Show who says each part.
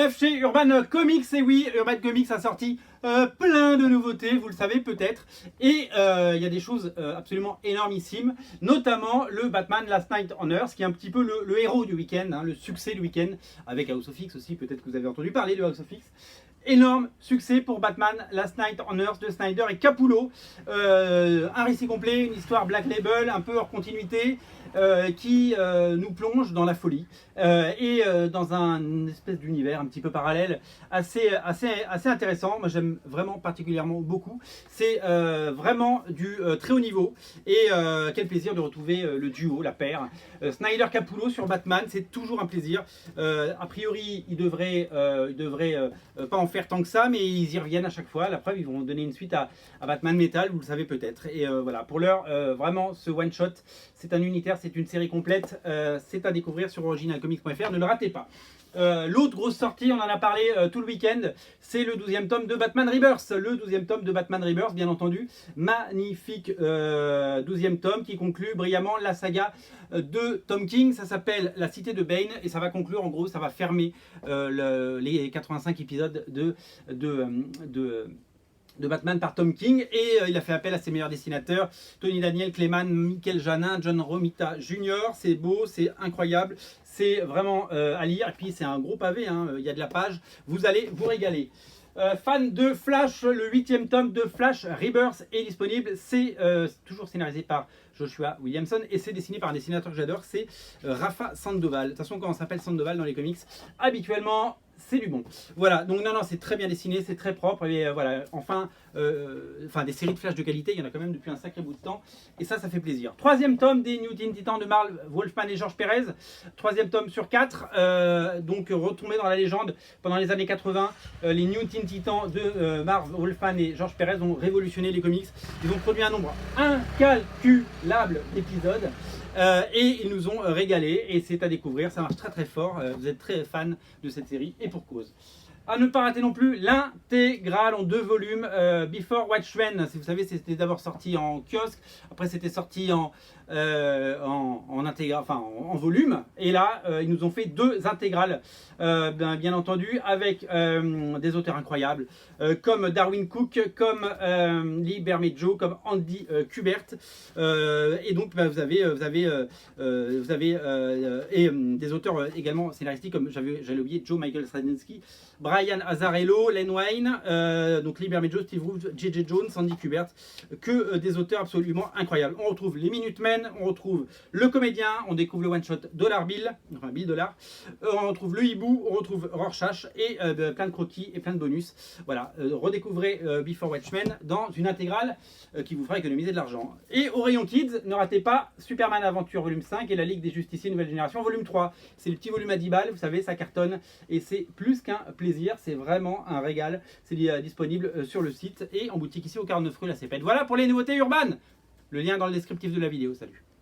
Speaker 1: neuf chez Urban Comics. Et oui, Urban Comics a sorti plein de nouveautés, vous le savez peut-être. Et il y a des choses absolument énormissimes, notamment le Batman Last Night on Earth, qui est un petit peu le héros du week-end, hein, le succès du week-end, avec House of X aussi, peut-être que vous avez entendu parler de House of X. Énorme succès pour Batman Last Night on Earth de Snyder et Capullo. Un récit complet, une histoire Black Label, un peu hors continuité, qui nous plonge dans la folie et dans un espèce d'univers un petit peu parallèle assez intéressant. Moi j'aime vraiment particulièrement beaucoup. C'est vraiment du très haut niveau et quel plaisir de retrouver le duo, la paire. Snyder Capullo sur Batman, c'est toujours un plaisir. A priori, ils devraient pas en faire tant que ça, mais ils y reviennent à chaque fois. La preuve, ils vont donner une suite à Batman Metal, vous le savez peut-être. Et voilà, pour l'heure, vraiment, ce one-shot, c'est un unitaire, c'est une série complète. C'est à découvrir sur originalcomics.fr, ne le ratez pas. L'autre grosse sortie, on en a parlé tout le week-end, c'est le 12e tome de Batman Rebirth. Le 12e tome de Batman Rebirth, bien entendu. Magnifique 12e tome qui conclut brillamment la saga de Tom King. Ça s'appelle La Cité de Bane et ça va conclure, en gros, ça va fermer les 85 épisodes de Batman par Tom King. Et il a fait appel à ses meilleurs dessinateurs, Tony Daniel, Clayman, Michael Janin, John Romita Jr. C'est beau, c'est incroyable, c'est vraiment à lire. Et puis c'est un gros pavé, hein. Il y a de la page, vous allez vous régaler. Fan de Flash, le 8e tome de Flash Rebirth est disponible. C'est toujours scénarisé par Joshua Williamson et c'est dessiné par un dessinateur que j'adore, c'est Rafa Sandoval. De toute façon, quand on s'appelle Sandoval dans les comics, habituellement c'est du bon. Voilà, donc non, c'est très bien dessiné, c'est très propre. Et voilà, enfin, des séries de Flash de qualité, il y en a quand même depuis un sacré bout de temps. Et ça fait plaisir. 3e tome des New Teen Titans de Marv Wolfman et George Perez. 3e tome sur 4. Donc retombé dans la légende pendant les années 80. Les New Teen Titans de Marv Wolfman et George Perez ont révolutionné les comics. Ils ont produit un nombre incalculable d'épisodes. Et ils nous ont régalé et c'est à découvrir, ça marche très très fort, vous êtes très fan de cette série et pour cause. À ne pas rater non plus l'intégrale en 2 volumes, Before Watchmen. Vous savez, c'était d'abord sorti en kiosque, après c'était sorti en volume. Et là, ils nous ont fait 2 intégrales, bien entendu, avec des auteurs incroyables, comme Darwin Cook, comme Lee Bermejo, comme Andy Kubert. Et donc, vous avez des auteurs également scénaristiques, comme j'allais oublier, Joe Michael Straczynski, Brian Azzarello, Len Wein, donc Lee Bermejo, Steve Rude, J.J. Jones, Andy Kubert, que des auteurs absolument incroyables. On retrouve les Minutemen, on retrouve le comédien, on découvre le one-shot Dollar Bill, enfin Bill Dollar, on retrouve le hibou, on retrouve Rorschach et plein de croquis et plein de bonus. Voilà, redécouvrez Before Watchmen dans une intégrale qui vous fera économiser de l'argent. Et au rayon Kids, ne ratez pas Superman Aventure volume 5 et la Ligue des Justiciers Nouvelle Génération volume 3. C'est le petit volume à 10 balles, vous savez, ça cartonne et c'est plus qu'un plaisir, c'est vraiment un régal. C'est disponible sur le site et en boutique ici au 49 rue La Cépette. Voilà pour les nouveautés urbaines. Le lien dans le descriptif de la vidéo. Salut.